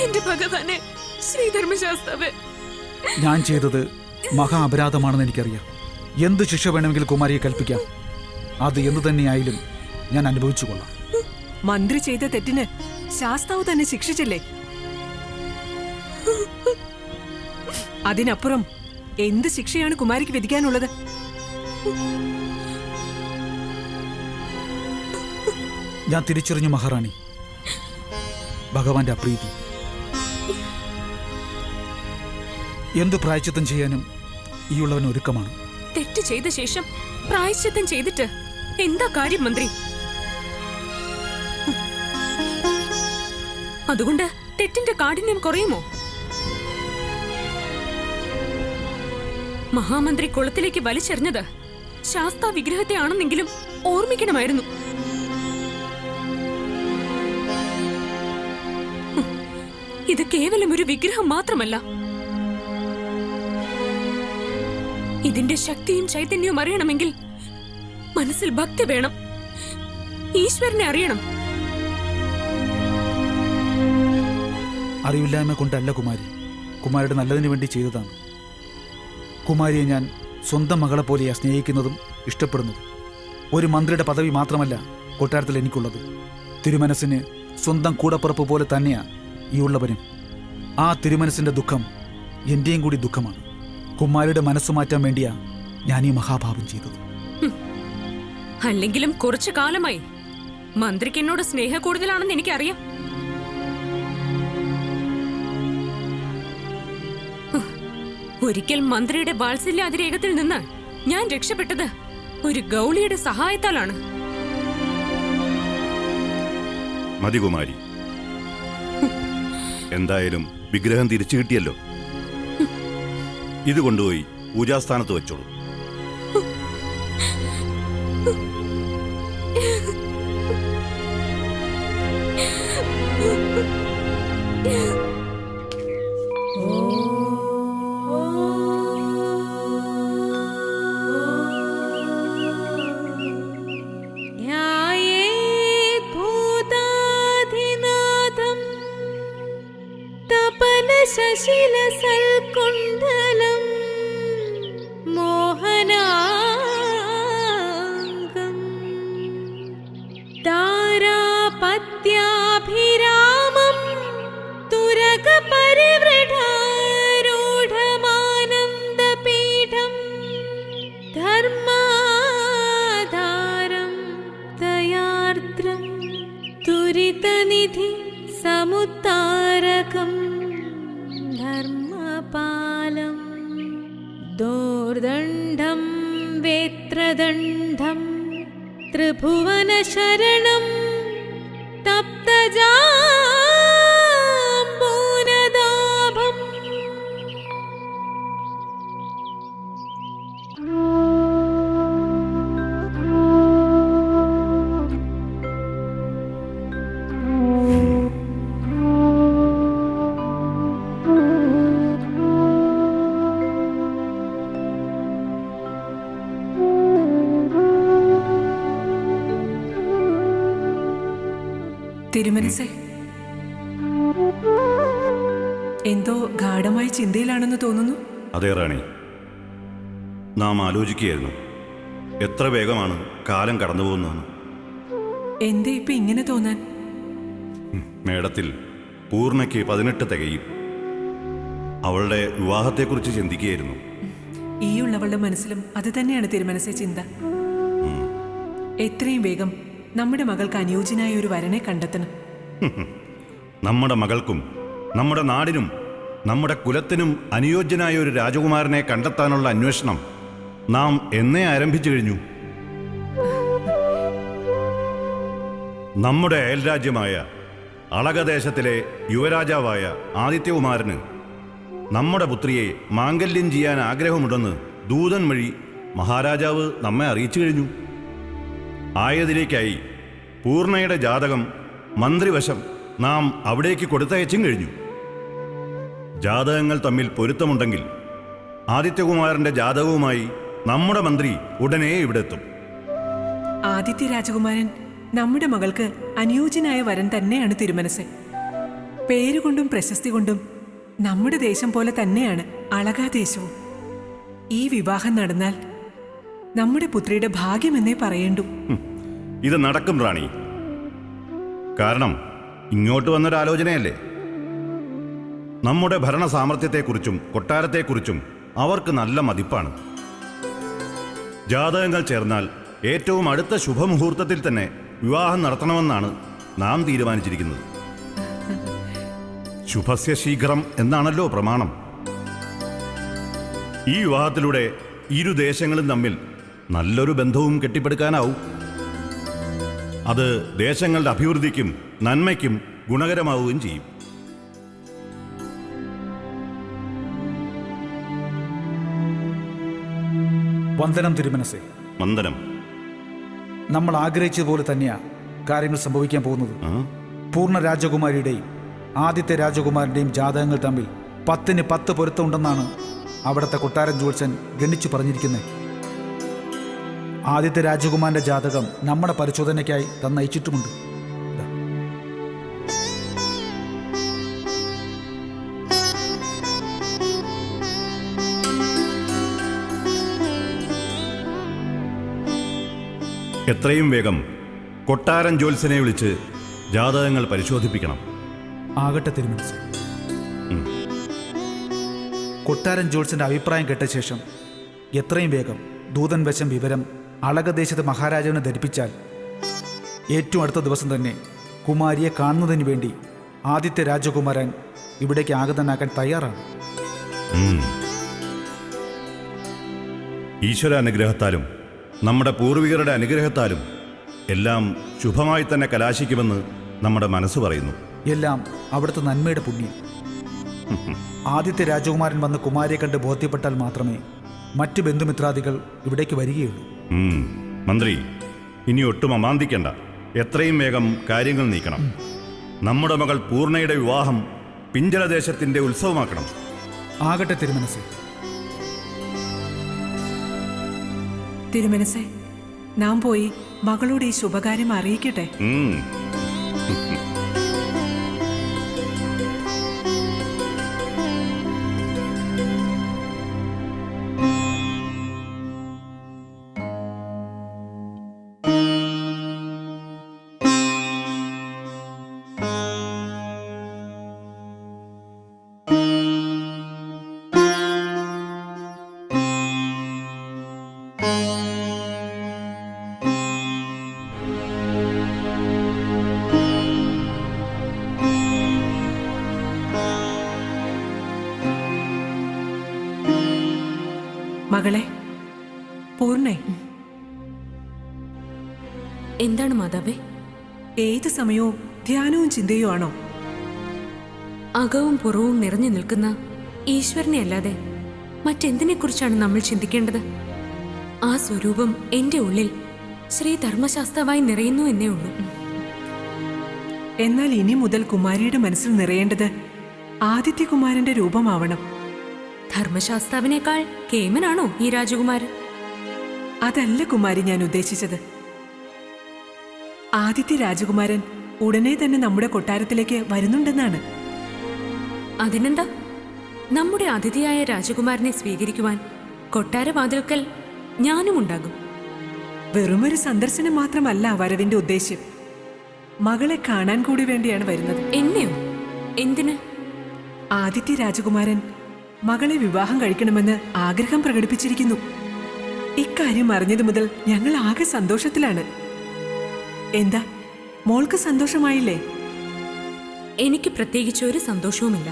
എന്റെ ഭഗവാനെ, ശ്രീധർമ്മശാസ്താവേ, ഞാൻ ചെയ്തത് മഹാ അപരാധമാണെന്ന് എനിക്കറിയാം. എന്ത് ശിക്ഷ വേണമെങ്കിൽ കുമാരിയെ കൽപ്പിക്കാം. അത് എന്തു തന്നെയായാലും ഞാൻ അനുഭവിച്ചു കൊള്ളാം. മന്ത്രി ചെയ്ത തെറ്റിന് ശാസ്താവ് തന്നെ ശിക്ഷിച്ചില്ലേ? അതിനപ്പുറം എന്ത് ശിക്ഷയാണ് കുമാരിക്ക് വിധിക്കാനുള്ളത്? ഞാൻ തിരിച്ചറിഞ്ഞു മഹാറാണി, ഭഗവാന്റെ അപ്രീതി. എന്ത് പ്രായശ്ചിത്തം ചെയ്യാനും ഈ ഉള്ളവൻ ഒരുക്കമാണ്. തെറ്റ് ചെയ്ത ശേഷം പ്രായശ്ചിത്തം ചെയ്തിട്ട് എന്താ കാര്യം മന്ത്രി? അതുകൊണ്ട് തെറ്റിന്റെ കാഠിന്യം കുറയുമോ? മഹാമന്ത്രി കുളത്തിലേക്ക് വലിച്ചെറിഞ്ഞത് ശാസ്താ വിഗ്രഹത്തെ ആണെന്നെങ്കിലും ഓർമ്മിക്കണമായിരുന്നു. ഇത് കേവലം ഒരു വിഗ്രഹം മാത്രമല്ല. ഇതിന്റെ ശക്തിയും ചൈതന്യവും അറിയണമെങ്കിൽ മനസ്സിൽ ഭക്തി വേണം, ഈശ്വരനെ അറിയണം. അറിവില്ലായ്മ കൊണ്ടല്ല കുമാരി, കുമാരിയുടെ നല്ലതിനു വേണ്ടി ചെയ്തതാണ്. കുമാരിയെ ഞാൻ സ്വന്തം മകളെ പോലെയാ സ്നേഹിക്കുന്നതും ഇഷ്ടപ്പെടുന്നതും. ഒരു മന്ത്രിയുടെ പദവി മാത്രമല്ല കൊട്ടാരത്തിൽ എനിക്കുള്ളത്. തിരുമനസിന് സ്വന്തം കൂടപ്പുറപ്പ് പോലെ തന്നെയാ ഈ ഉള്ളവനും. ആ തിരുമനസിന്റെ ദുഃഖം എന്റെയും കൂടി ദുഃഖമാണ്. കുമാരിയുടെ മനസ്സു മാറ്റാൻ വേണ്ടിയാ ഞാൻ ഈ മഹാഭാവം ചെയ്തത്. അല്ലെങ്കിലും കുറച്ചു കാലമായി മന്ത്രിക്ക് എന്നോട് സ്നേഹ കൂടുതലാണെന്ന് എനിക്കറിയാം. ഒരിക്കൽ മന്ത്രിയുടെ വാത്സല്യ അതിരേകത്തിൽ നിന്ന് ഞാൻ രക്ഷപ്പെട്ടത് ഒരു ഗൗളിയുടെ സഹായത്താലാണ്. മതികുമാരി, എന്തായാലും വിഗ്രഹം തിരിച്ചു കിട്ടിയല്ലോ. ഇത് കൊണ്ടുപോയി പൂജാസ്ഥാനത്ത് വെച്ചോളൂ. ശശിലസൽകുണ്ഡലം മോഹനാംഗം താരാപത്യാഭിരാമം തുരകപരിവൃഢാരൂഢമാനന്ദപീഠം ധർമാധാരം ദയാർദ്രം തുരിതനിധി സമുത്താരകം ധർമ്മപാലം ദോർദണ്ഡം വേത്രദണ്ഡം ത്രിഭുവനശരണം തപ്തജാംബൂനദാഭം. തിരുമനസേ, എന്തോ ഗാഢമായ ചിന്തയിലാണെന്ന് തോന്നുന്നു. അതേ റാണി, നാം ആലോചിക്കുകയായിരുന്നു എത്ര വേഗമാണ് കാലം കടന്നു പോകുന്നതെന്ന്. എന്തേ ഇപ്പൊ ഇങ്ങനെ തോന്നാൻ? മേടത്തിൽ പൂർണ്ണയ്ക്ക് 18 തികയും. അവളുടെ വിവാഹത്തെക്കുറിച്ച് ചിന്തിക്കുകയായിരുന്നു. ഈ ഉള്ളവളുടെ മനസ്സിലും അത് തന്നെയാണ് തിരുമനസേ ചിന്ത. എത്രയും വേഗം നമ്മുടെ മകൾക്ക് അനുയോജ്യനായ ഒരു വരനെ കണ്ടെത്തണം. നമ്മുടെ മകൾക്കും നമ്മുടെ നാടിനും നമ്മുടെ കുലത്തിനും അനുയോജ്യനായ ഒരു രാജകുമാരനെ കണ്ടെത്താനുള്ള അന്വേഷണം നാം എന്നേ ആരംഭിച്ചു കഴിഞ്ഞു. നമ്മുടെ അയൽരാജ്യമായ അളകദേശത്തിലെ യുവരാജാവായ ആദിത്യകുമാരന് നമ്മുടെ പുത്രിയെ മാംഗല്യം ചെയ്യാൻ ആഗ്രഹമുണ്ടെന്ന് ദൂതൻ വഴി മഹാരാജാവ് നമ്മെ അറിയിച്ചു കഴിഞ്ഞു. ആയതിലേക്കായി പൂർണ്ണയുടെ ജാതകം മന്ത്രിവശം നാം അവിടേക്ക് കൊടുത്തയച്ചും കഴിഞ്ഞു. ജാതകങ്ങൾ തമ്മിൽ പൊരുത്തമുണ്ടെങ്കിൽ ആദിത്യകുമാരന്റെ ജാതകവുമായി നമ്മുടെ മന്ത്രി ഉടനെ ഇവിടെ എത്തും. ആദിത്യ രാജകുമാരൻ നമ്മുടെ മകൾക്ക് അനുയോജ്യനായ വരൻ തന്നെയാണ് തിരുമനസ്. പേരുകൊണ്ടും പ്രശസ്തി കൊണ്ടും നമ്മുടെ ദേശം പോലെ തന്നെയാണ് അളകാ ദേശവും. ഈ വിവാഹം നടന്നാൽ നമ്മുടെ പുത്രിയുടെ ഭാഗ്യമെന്നേ പറയേണ്ടു. ഇത് നടക്കും റാണി. കാരണം ഇങ്ങോട്ട് വന്നൊരാലോചനയല്ലേ. നമ്മുടെ ഭരണ സാമർഥ്യത്തെക്കുറിച്ചും കൊട്ടാരത്തെക്കുറിച്ചും അവർക്ക് നല്ല മതിപ്പാണ്. ജാതകങ്ങൾ ചേർന്നാൽ ഏറ്റവും അടുത്ത ശുഭമുഹൂർത്തത്തിൽ തന്നെ വിവാഹം നടത്തണമെന്നാണ് നാം തീരുമാനിച്ചിരിക്കുന്നത്. ശുഭസ്യ ശീഘ്രം എന്നാണല്ലോ പ്രമാണം. ഈ വിവാഹത്തിലൂടെ ഇരു ദേശങ്ങളും തമ്മിൽ നല്ലൊരു ബന്ധവും കെട്ടിപ്പടുക്കാനാവും. അത് ദേശങ്ങളുടെ അഭിവൃദ്ധിക്കും നന്മയ്ക്കും ഗുണകരമാവുകയും ചെയ്യും. വന്ദനം തിരുമനസേ. വന്ദനം. നമ്മൾ ആഗ്രഹിച്ചതുപോലെ തന്നെയാ കാര്യങ്ങൾ സംഭവിക്കാൻ പോകുന്നത്. പൂർണ്ണ രാജകുമാരിയുടെയും ആദിത്യ രാജകുമാരന്റെയും ജാതകങ്ങൾ തമ്മിൽ 10-ന് 10 പൊരുത്തമുണ്ടെന്നാണ് അവിടുത്തെ കൊട്ടാരം ജ്യോത്സ്യൻ ഗണിച്ചു പറഞ്ഞിരിക്കുന്നത്. ആദിത്യ രാജകുമാരന്റെ ജാതകം നമ്മുടെ പരിശോധനയ്ക്കായി തന്നയച്ചിട്ടുമുണ്ട്. എത്രയും വേഗം കൊട്ടാരം ജ്യോത്സ്യനെ വിളിച്ച് ജാതകങ്ങൾ പരിശോധിപ്പിക്കണം. ആകട്ടെ തിരുമനസ്. കൊട്ടാരം ജ്യോത്സ്യന്റെ അഭിപ്രായം കേട്ട ശേഷം എത്രയും വേഗം ദൂതൻ വശം വിവരം അളകദേശത്തെ മഹാരാജാവിനെ ധരിപ്പിച്ചാൽ ഏറ്റവും അടുത്ത ദിവസം തന്നെ കുമാരിയെ കാണുന്നതിന് വേണ്ടി ആദിത്യ രാജകുമാരൻ ഇവിടേക്ക് ആഗതനാക്കാൻ തയ്യാറാണ്. ഈശ്വര അനുഗ്രഹത്താലും നമ്മുടെ പൂർവികരുടെ അനുഗ്രഹത്താലും എല്ലാം ശുഭമായി തന്നെ കലാശിക്കുമെന്ന് നമ്മുടെ മനസ്സ് പറയുന്നു. എല്ലാം അവിടുത്തെ നന്മയുടെ പുണ്യം. ആദിത്യ രാജകുമാരൻ വന്ന് കുമാരിയെ കണ്ട് ബോധ്യപ്പെട്ടാൽ മാത്രമേ മറ്റ് ബന്ധുമിത്രാദികൾ ഇവിടേക്ക് വരികയുള്ളൂ. മന്ത്രി, ഇനി ഒട്ടും അമാന്തിക്കണ്ട. എത്രയും വേഗം കാര്യങ്ങൾ നീക്കണം. നമ്മുടെ മകൾ പൂർണ്ണയുടെ വിവാഹം പിഞ്ചളദേശത്തിന്റെ ഉത്സവമാക്കണം. ആകട്ടെ തിരുമനസേ. തിരുമനസേ, നാം പോയി മകളോട് ഈ ശുഭകാര്യം അറിയിക്കട്ടെ. മകളെ പൂർണ്ണേ, എന്താണ് മാതാവേ? ഏത് സമയവും ധ്യാനവും ചിന്തയും ആണോ? അകവും പുറവും നിറഞ്ഞു നിൽക്കുന്ന ഈശ്വരനെ അല്ലാതെ മറ്റെന്തിനെക്കുറിച്ചാണ് നമ്മൾ ചിന്തിക്കേണ്ടത്? ആ സ്വരൂപം എന്റെ ഉള്ളിൽ ശ്രീ ധർമ്മശാസ്ത്രമായി നിറയുന്നു എന്നേ ഉള്ളൂ. എന്നാൽ ഇനി മുതൽ കുമാരിയുടെ മനസ്സിൽ നിറയേണ്ടത് ആദിത്യകുമാരന്റെ രൂപമാവണം. ധർമ്മശാസ്താവിനേക്കാൾ കേമനാണോ ഈ രാജകുമാരൻ? അതല്ല കുമാരി ഞാൻ ഉദ്ദേശിച്ചത്. ആദിത്യ രാജകുമാരൻ ഉടനെ തന്നെ നമ്മുടെ കൊട്ടാരത്തിലേക്ക് വരുന്നുണ്ടെന്നാണ്. അതിനെന്താ? നമ്മുടെ അതിഥിയായ രാജകുമാരനെ സ്വീകരിക്കുവാൻ കൊട്ടാരവാതിൽക്കൽ ഞാനും ഉണ്ടാകും. വെറുമൊരു സന്ദർശനം മാത്രമല്ല വരവിന്റെ ഉദ്ദേശ്യം. മകളെ കാണാൻ കൂടി വേണ്ടിയാണ് വരുന്നത്. എന്നെയോ? എന്തിന്? ആദിത്യ രാജകുമാരൻ മകളെ വിവാഹം കഴിക്കണമെന്ന് ആഗ്രഹം പ്രകടിപ്പിച്ചിരിക്കുന്നു. ഇക്കാര്യം അറിഞ്ഞതു മുതൽ ഞങ്ങൾ ആകെ സന്തോഷത്തിലാണ്. എന്താ, മോൾക്ക് സന്തോഷമായില്ലേ? എനിക്ക് പ്രത്യേകിച്ച് ഒരു സന്തോഷവുമില്ല.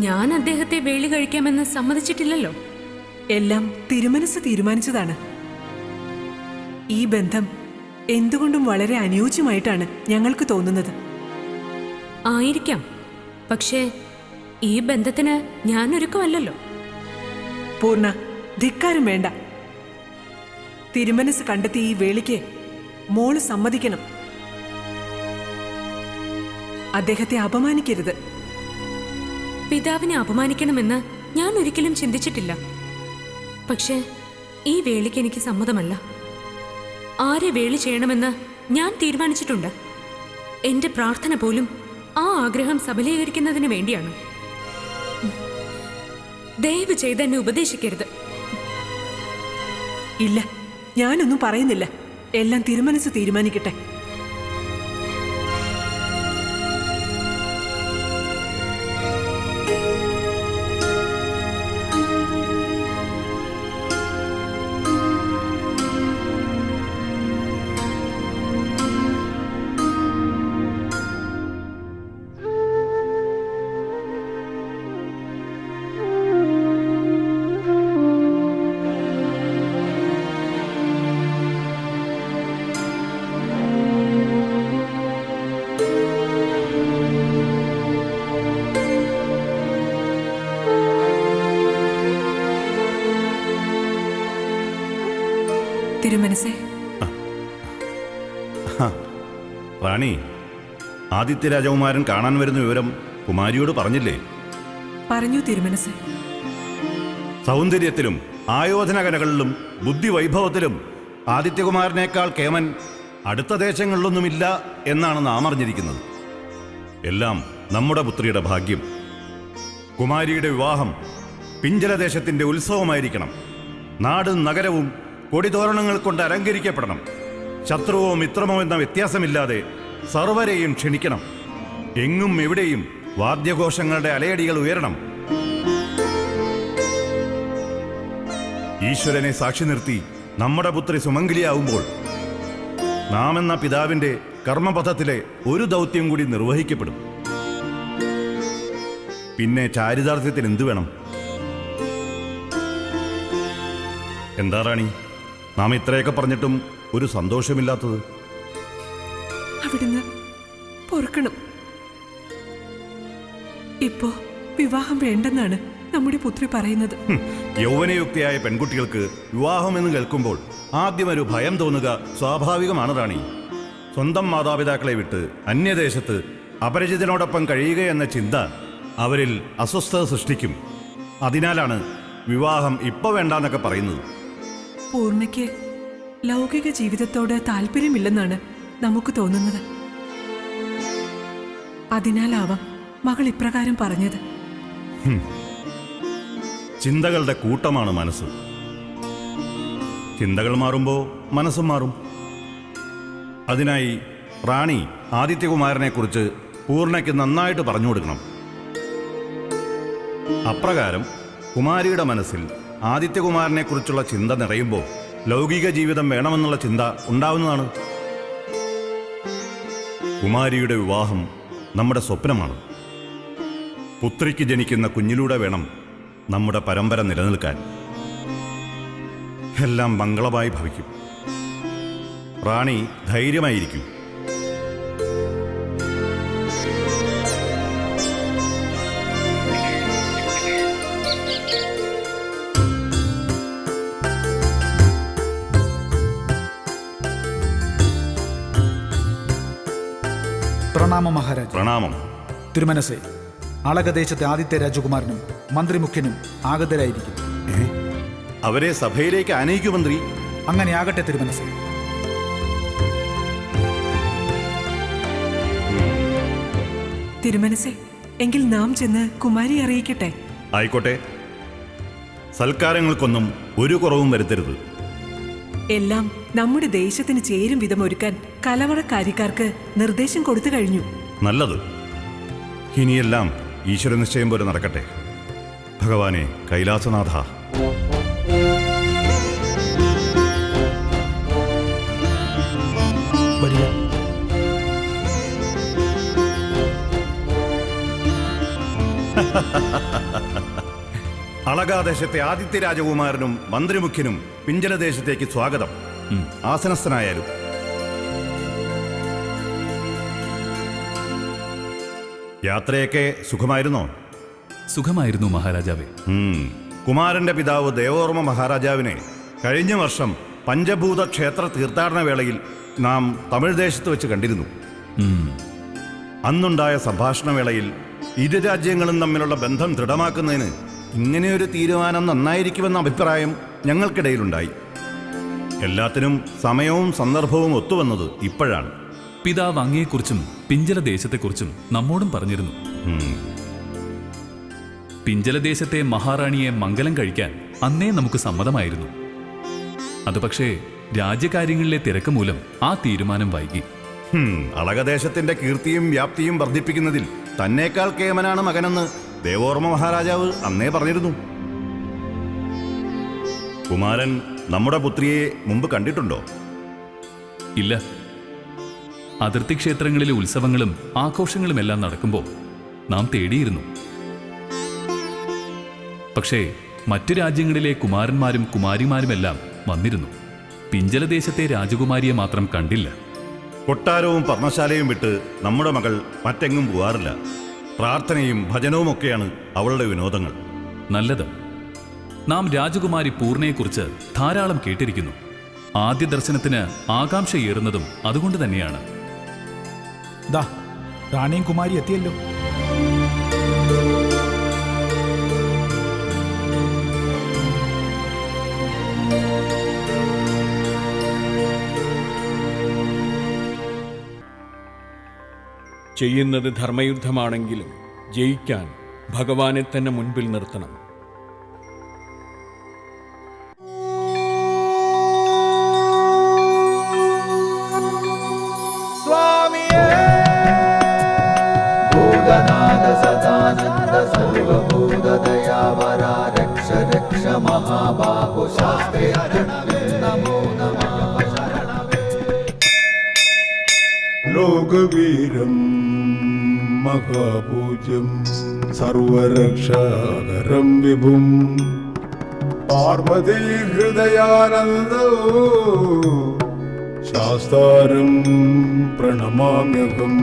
ഞാൻ അദ്ദേഹത്തെ വേളി കഴിക്കാമെന്ന് സമ്മതിച്ചിട്ടില്ലല്ലോ. എല്ലാം തിരുമനസ് തീരുമാനിച്ചതാണ്. ഈ ബന്ധം എന്തുകൊണ്ടും വളരെ അനുയോജ്യമായിട്ടാണ് ഞങ്ങൾക്ക് തോന്നുന്നത്. ആയിരിക്കാം, പക്ഷേ ഈ ബന്ധത്തിന് ഞാൻ ഒരുക്കമല്ലല്ലോ. പൂർണ്ണ, ധിക്കാരം വേണ്ട. തിരുമനസ് കണ്ടെത്തി ഈ വേളിക്ക് മോള് സമ്മതിക്കണം. അദ്ദേഹത്തെ അപമാനിക്കരുത്. പിതാവിനെ അപമാനിക്കണമെന്ന് ഞാൻ ഒരിക്കലും ചിന്തിച്ചിട്ടില്ല. പക്ഷേ ഈ വേളിക്ക് എനിക്ക് സമ്മതമല്ല. ആരെ വേളി ചെയ്യണമെന്ന് ഞാൻ തീരുമാനിച്ചിട്ടുണ്ട്. എന്റെ പ്രാർത്ഥന പോലും ആ ആഗ്രഹം സബലീകരിക്കുന്നതിന് വേണ്ടിയാണ്. ദയവ് ചെയ്ത് എന്നെ ഉപദേശിക്കരുത്. ഇല്ല, ഞാനൊന്നും പറയുന്നില്ല. എല്ലാം തിരുമനസ് തീരുമാനിക്കട്ടെ. തിരുമനസേ, റാണി, ആദിത്യ രാജകുമാരൻ കാണാൻ വരുന്ന വിവരം കുമാരിയോട് പറഞ്ഞില്ലേ? പറഞ്ഞു തിരുമനസേ. സൗന്ദര്യത്തിലും ആയോധന കലകളിലും ബുദ്ധിവൈഭവത്തിലും ആദിത്യകുമാരനേക്കാൾ കേമൻ അടുത്ത ദേശങ്ങളിലൊന്നുമില്ല എന്നാണ് നാം അറിഞ്ഞിരിക്കുന്നത്. എല്ലാം നമ്മുടെ പുത്രിയുടെ ഭാഗ്യം. കുമാരിയുടെ വിവാഹം പിഞ്ചലദേശത്തിന്റെ ഉത്സവമായിരിക്കണം. നാടും നഗരവും കൊടിതോരണങ്ങൾ കൊണ്ട് അലങ്കരിക്കപ്പെടണം. ശത്രുവോ മിത്രമോ എന്ന വ്യത്യാസമില്ലാതെ സർവരെയും ക്ഷണിക്കണം. എങ്ങും എവിടെയും വാദ്യഘോഷങ്ങളുടെ അലയടികൾ ഉയരണം. ഈശ്വരനെ സാക്ഷി നിർത്തി നമ്മുടെ പുത്രി സുമംഗലിയാവുമ്പോൾ നാം എന്ന പിതാവിന്റെ കർമ്മപഥത്തിലെ ഒരു ദൗത്യം കൂടി നിർവഹിക്കപ്പെടും. പിന്നെ ചാരിതാർത്ഥ്യത്തിന് എന്തു വേണം? എന്താ റാണി, നാം ഇത്രയൊക്കെ പറഞ്ഞിട്ടും ഒരു സന്തോഷമില്ലാത്തത്? അവിടുന്ന് പൊറുക്കണം. ഇപ്പോ വിവാഹം വേണ്ടെന്നാണ് നമ്മുടെ പുത്രി പറയുന്നത്. യൗവനയുക്തിയായ പെൺകുട്ടികൾക്ക് വിവാഹമെന്ന് കേൾക്കുമ്പോൾ ആദ്യം ഒരു ഭയം തോന്നുക സ്വാഭാവികമാണ് റാണി. സ്വന്തം മാതാപിതാക്കളെ വിട്ട് അന്യദേശത്ത് അപരിചിതനോടൊപ്പം കഴിയുകയെന്ന ചിന്ത അവരിൽ അസ്വസ്ഥത സൃഷ്ടിക്കും. അതിനാലാണ് വിവാഹം ഇപ്പൊ വേണ്ടാന്നൊക്കെ പറയുന്നത്. പൂർണ്ണയ്ക്ക് ലൗകിക ജീവിതത്തോട് താല്പര്യമില്ലെന്നാണ് നമുക്ക് തോന്നുന്നത്. അതിനാലാവാം മകൾ ഇപ്രകാരം പറഞ്ഞത്. ചിന്തകളുടെ കൂട്ടമാണ് മനസ്സ്. ചിന്തകൾ മാറുമ്പോൾ മനസ്സും മാറും. അതിനായി റാണി ആദിത്യകുമാരനെക്കുറിച്ച് പൂർണ്ണയ്ക്ക് നന്നായിട്ട് പറഞ്ഞു കൊടുക്കണം. അപ്രകാരം കുമാരിയുടെ മനസ്സിൽ ആദിത്യകുമാരനെക്കുറിച്ചുള്ള ചിന്ത നിറയുമ്പോൾ ലൗകിക ജീവിതം വേണമെന്നുള്ള ചിന്ത ഉണ്ടാവുന്നതാണ്. കുമാരിയുടെ വിവാഹം നമ്മുടെ സ്വപ്നമാണ്. പുത്രിക്ക് ജനിക്കുന്ന കുഞ്ഞിലൂടെ വേണം നമ്മുടെ പരമ്പര നിലനിൽക്കാൻ. എല്ലാം മംഗളമായി ഭവിക്കും. റാണി ധൈര്യമായിരിക്കും. പ്രണാമം മഹാരാജ്. പ്രണാമം. തിരുമനസേ, അളകദേശത്തെ ആദിത്യ രാജകുമാരനും മന്ത്രിമുഖ്യനും ആഗതരായിരിക്കും. അവരെ സഭയിലേക്ക് ആനയിക്കൂ മന്ത്രി. അങ്ങനെ ആകട്ടെ തിരുമനസേ. തിരുമനസേ, എങ്കിൽ നാം ചെന്ന് കുമാരി അറിയിക്കട്ടെ. ആയിക്കോട്ടെ. സൽക്കാരങ്ങൾക്കൊന്നും ഒരു കുറവും വരുത്തരുത്. എല്ലാം നമ്മുടെ ദേശത്തിന് ചേരും വിധം ഒരുക്കാൻ കലവറക്കാരിക്കാർക്ക് നിർദ്ദേശം കൊടുത്തു കഴിഞ്ഞു. നല്ലത്. ഇനിയെല്ലാം ഈശ്വര നിശ്ചയം പോലെ നടക്കട്ടെ. ഭഗവാനെ കൈലാസനാഥ. വരിക. അളകാദേശത്തെ ആദിത്യ രാജകുമാരനും മന്ത്രിമുഖ്യനും പിഞ്ചലദേശത്തേക്ക് സ്വാഗതം. ആസനസ്ഥനായാലും. യാത്രയൊക്കെ സുഖമായിരുന്നോ? സുഖമായിരുന്നു മഹാരാജാവേ. കുമാരന്റെ പിതാവ് ദേവവർമ്മ മഹാരാജാവിനെ കഴിഞ്ഞ വർഷം പഞ്ചഭൂത ക്ഷേത്ര തീർത്ഥാടന വേളയിൽ നാം തമിഴ് ദേശത്ത് വെച്ച് കണ്ടിരുന്നു. അന്നുണ്ടായ സംഭാഷണ വേളയിൽ ഇരു രാജ്യങ്ങളും തമ്മിലുള്ള ബന്ധം ദൃഢമാക്കുന്നതിന് ഇങ്ങനെയൊരു തീരുമാനം നന്നായിരിക്കുമെന്ന അഭിപ്രായം ഞങ്ങൾക്കിടയിലുണ്ടായി. എല്ലാത്തിനും സമയവും സന്ദർഭവും ഒത്തുവന്നത് ഇപ്പോഴാണ്. പിതാവ് അങ്ങയെക്കുറിച്ചും പിഞ്ചല ദേശത്തെക്കുറിച്ചും നമ്മോടും പറഞ്ഞിരുന്നു. പിഞ്ചല ദേശത്തെ മഹാറാണിയെ മംഗലം കഴിക്കാൻ അന്നേ നമുക്ക് സമ്മതമായിരുന്നു. അത് പക്ഷേ രാജ്യകാര്യങ്ങളിലെ തിരക്ക് മൂലം ആ തീരുമാനം വൈകി. അളകദേശത്തിന്റെ കീർത്തിയും വ്യാപ്തിയും വർദ്ധിപ്പിക്കുന്നതിൽ തന്നേക്കാൾ കേമനാണ് മകനെന്ന് ദേവോർമ്മ മഹാരാജാവ് അന്നേ പറഞ്ഞിരുന്നു. കുമാരൻ നമ്മുടെ പുത്രിയെ മുമ്പ് കണ്ടിട്ടുണ്ടോ? ഇല്ല. അതിർത്തി ക്ഷേത്രങ്ങളിലെ ഉത്സവങ്ങളും ആഘോഷങ്ങളുമെല്ലാം നടക്കുമ്പോൾ നാം തേടിയിരുന്നു. പക്ഷേ മറ്റു രാജ്യങ്ങളിലെ കുമാരന്മാരും കുമാരിമാരുമെല്ലാം വന്നിരുന്നു. പിഞ്ചലദേശത്തെ രാജകുമാരിയെ മാത്രം കണ്ടില്ല. കൊട്ടാരവും പർണശാലയും വിട്ട് നമ്മുടെ മകൾ മറ്റെങ്ങും പോകാറില്ല. പ്രാർത്ഥനയും ഭജനവുമൊക്കെയാണ് അവളുടെ വിനോദങ്ങൾ. നല്ലത്. നാം രാജകുമാരി പൂർണ്ണയെക്കുറിച്ച് ധാരാളം കേട്ടിരിക്കുന്നു. ആദ്യ ദർശനത്തിന് ആകാംക്ഷയേറുന്നതും അതുകൊണ്ട് തന്നെയാണ്. ദാ റാണിയും കുമാരി എത്തിയല്ലോ. ചെയ്യുന്നത് ധർമ്മയുദ്ധമാണെങ്കിലും ജയിക്കാൻ ഭഗവാനെ തന്നെ മുൻപിൽ നിർത്തണം. ലോകവീരം മഹാപൂജ്യം സർവരക്ഷാകരം വിഭും പാർവതീ ഹൃദയാനന്ദോ ശാസ്താരം പ്രണമാമ്യഹം.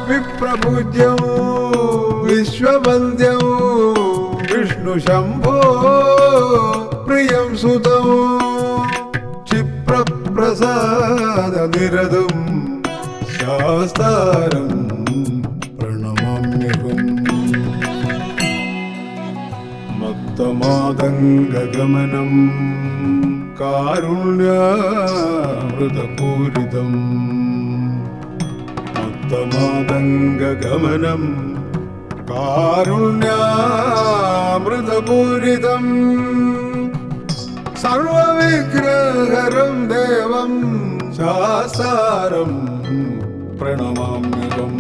വിപ്രപൂജ്യം വിശ്വവന്ദ്യം വിഷ്ണു ശംഭോ പ്രിയം സുതം ക്ഷിപ്രപ്രസാദ നിരതം ശാസ്താരം പ്രണമാമ്യഹം. മത്തമാതംഗഗമനം കാരുണ്യാമൃതപൂരിതം മത്തമാതംഗഗമനം കാരുണ്യാമൃതപൂരിതം സർവവിഗ്രഹരം ദേവം ശാസ്താരം പ്രണമാമ്യഹം.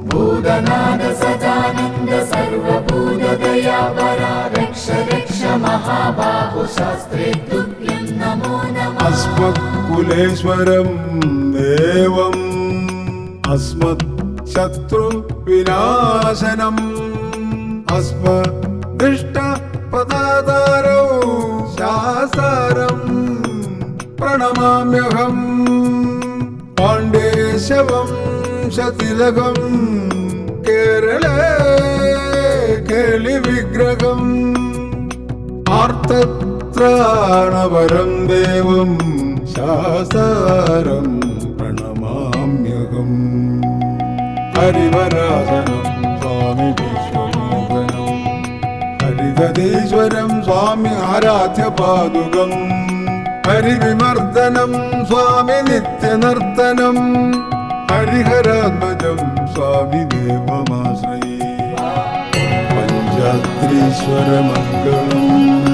ഭൂതനാഥ സദാനന്ദ സർവഭൂതദയാപര രക്ഷ രക്ഷ മഹാബാഹു ശാസ്ത്രേ തുഭ്യം നമോ നമഃ. അസ്മത്കുലേശ്വരം ദേവം അസ്മത് ശത്രു വിനാശനം അസ്മദിഷ്ട പദാതാരോ ശാസ്താരം പ്രണമാമ്യഹം. പാണ്ഡേശവം ശതിലകം കേരളേ കേളി വിഗ്രഹം ആർത്തത്രാണവരം ദേവം ശാസ്താരം പ്രണമാമ്യഹം. ഹരിവരാസനം സ്വാമി വിശ്വമോഹനം ഹരിതീശ്വരം സ്വാമി ആരാധ്യ പാദുകം ഹരിവിമർദ്ദനം സ്വാമി നിത്യനർത്തനം ഹരിഹരാത്മജം സ്വാമി ദേവമാശ്രയേ പഞ്ചാത്രീശ്വരമംഗളം.